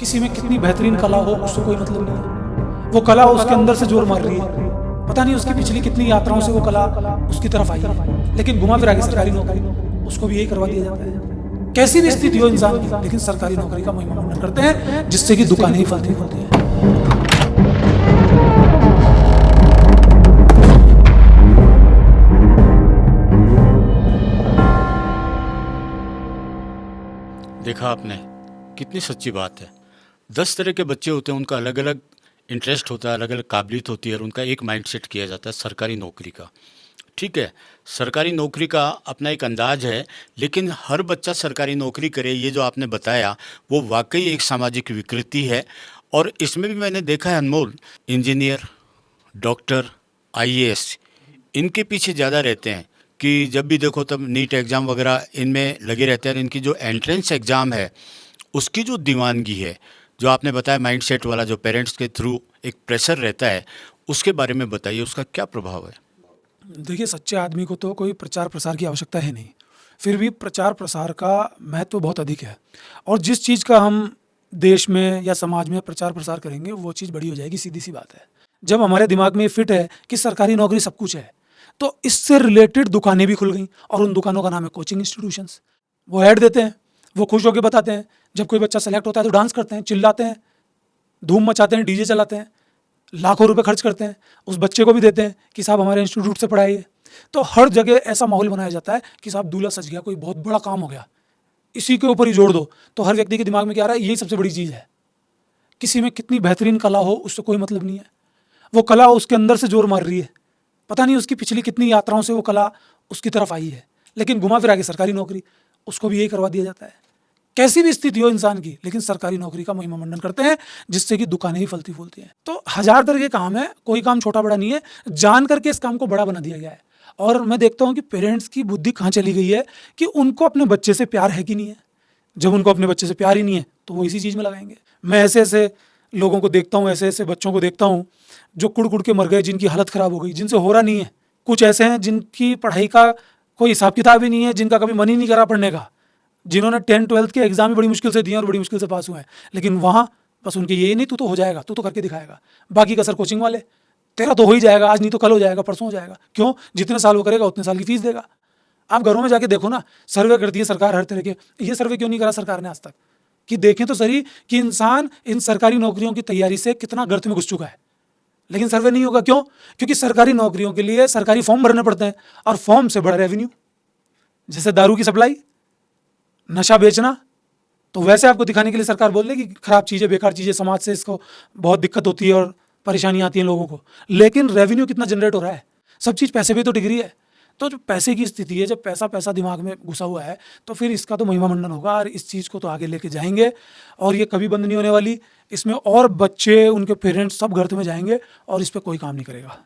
किसी में कितनी बेहतरीन कला हो उससे कोई मतलब नहीं है। वो कला उसके अंदर से जोर मार रही है, पता नहीं उसकी पिछली कितनी यात्राओं से वो कला उसकी तरफ आई है, लेकिन घुमा फिरा के सरकारी नौकरी उसको भी यही करवा दिया जाता है। कैसी भी स्थिति हो इंसान की, लेकिन सरकारी नौकरी का महिमा करते हैं, जिससे कि दुकानें ही फलती फूलती हैं। देखा आपने, कितनी सच्ची बात है। 10 तरह के बच्चे होते हैं, उनका अलग अलग इंटरेस्ट होता है, अलग अलग काबिलियत होती है, और उनका एक माइंडसेट किया जाता है सरकारी नौकरी का। ठीक है, सरकारी नौकरी का अपना एक अंदाज है, लेकिन हर बच्चा सरकारी नौकरी करे, ये जो आपने बताया वो वाकई एक सामाजिक विकृति है। और इसमें भी मैंने देखा है अनमोल, इंजीनियर, डॉक्टर, आईएएस इनके पीछे ज़्यादा रहते हैं कि जब भी देखो तब नीट एग्ज़ाम वगैरह इनमें लगे रहते हैं। इनकी जो एंट्रेंस एग्ज़ाम है उसकी जो दीवानगी है, जो आपने बताया माइंडसेट वाला, जो पेरेंट्स के थ्रू एक प्रेशर रहता है, उसके बारे में बताइए, उसका क्या प्रभाव है? देखिए, सच्चे आदमी को तो कोई प्रचार प्रसार की आवश्यकता है नहीं, फिर भी प्रचार प्रसार का महत्व बहुत अधिक है। और जिस चीज़ का हम देश में या समाज में प्रचार प्रसार करेंगे वो चीज़ बड़ी हो जाएगी, सीधी सी बात है। जब हमारे दिमाग में ये फिट है कि सरकारी नौकरी सब कुछ है, तो इससे रिलेटेड दुकानें भी खुल गई, और उन दुकानों का नाम है कोचिंग इंस्टीट्यूशंस। वो ऐड देते हैं, वो खुश होकर बताते हैं, जब कोई बच्चा सेलेक्ट होता है तो डांस करते हैं, चिल्लाते हैं, धूम मचाते हैं, डीजे चलाते हैं, लाखों रुपए खर्च करते हैं, उस बच्चे को भी देते हैं कि साहब हमारे इंस्टीट्यूट से पढ़ाइए। तो हर जगह ऐसा माहौल बनाया जाता है कि साहब दूल्हा सज गया, कोई बहुत बड़ा काम हो गया, इसी के ऊपर ही जोड़ दो। तो हर व्यक्ति के दिमाग में क्या आ रहा है, यही सबसे बड़ी चीज़ है। किसी में कितनी बेहतरीन कला हो उससे कोई मतलब नहीं है, वो कला उसके अंदर से जोर मार रही है, पता नहीं उसकी पिछली कितनी यात्राओं से वो कला उसकी तरफ आई है, लेकिन घुमा फिरा के सरकारी नौकरी उसको भी यही करवा दिया जाता है। कैसी भी स्थिति हो इंसान की, लेकिन सरकारी नौकरी का महिमा मंडन करते हैं, जिससे कि दुकानें ही फलती फूलती हैं। तो हजार तरह के काम है, कोई काम छोटा बड़ा नहीं है, जान करके इस काम को बड़ा बना दिया गया है। और मैं देखता हूँ कि पेरेंट्स की बुद्धि कहाँ चली गई है कि उनको अपने बच्चे से प्यार है कि नहीं है। जब उनको अपने बच्चे से प्यार ही नहीं है तो वो इसी चीज़ में लगाएंगे। मैं ऐसे ऐसे लोगों को देखता हूँ, ऐसे ऐसे बच्चों को देखता हूँ जो कुड़ कुड़ के मर गए, जिनकी हालत ख़राब हो गई, जिनसे हो रहा नहीं है। कुछ ऐसे हैं जिनकी पढ़ाई का कोई हिसाब किताब ही नहीं है, जिनका कभी मन ही नहीं करा पढ़ने का, जिन्होंने 10th-12th के एग्जाम भी बड़ी मुश्किल से दिए और बड़ी मुश्किल से पास हुए हैं, लेकिन वहाँ बस उनके ये नहीं, तू तो हो जाएगा, तू तो करके दिखाएगा। बाकी का सर कोचिंग वाले, तेरा तो हो ही जाएगा, आज नहीं तो कल हो जाएगा, परसों हो जाएगा। क्यों? जितने साल वो करेगा उतने साल की फीस देगा। आप घरों में जाके देखो ना, सर्वे करती है सरकार हर तरह के। ये सर्वे क्यों नहीं करा सरकार ने आज तक, कि देखें तो सही कि इंसान इन सरकारी नौकरियों की तैयारी से कितना गर्त में घुस चुका है। लेकिन सर्वे नहीं होगा, क्यों? क्योंकि सरकारी नौकरियों के लिए सरकारी फॉर्म भरने पड़ते हैं, और फॉर्म से बड़ा रेवेन्यू। जैसे दारू की सप्लाई, नशा बेचना, तो वैसे आपको दिखाने के लिए सरकार बोल देगी कि खराब चीज़ें, बेकार चीज़ें, समाज से इसको बहुत दिक्कत होती है और परेशानी आती है लोगों को। लेकिन रेवेन्यू कितना जनरेट हो रहा है, सब चीज़ पैसे पे तो टिक रही है। तो जो पैसे की स्थिति है, जब पैसा पैसा दिमाग में घुसा हुआ है, तो फिर इसका तो महिमा मंडन होगा, और इस चीज़ को तो आगे लेके जाएंगे, और ये कभी बंद नहीं होने वाली। इसमें और बच्चे, उनके पेरेंट्स सब घर में जाएंगे, और इस पर कोई काम नहीं करेगा।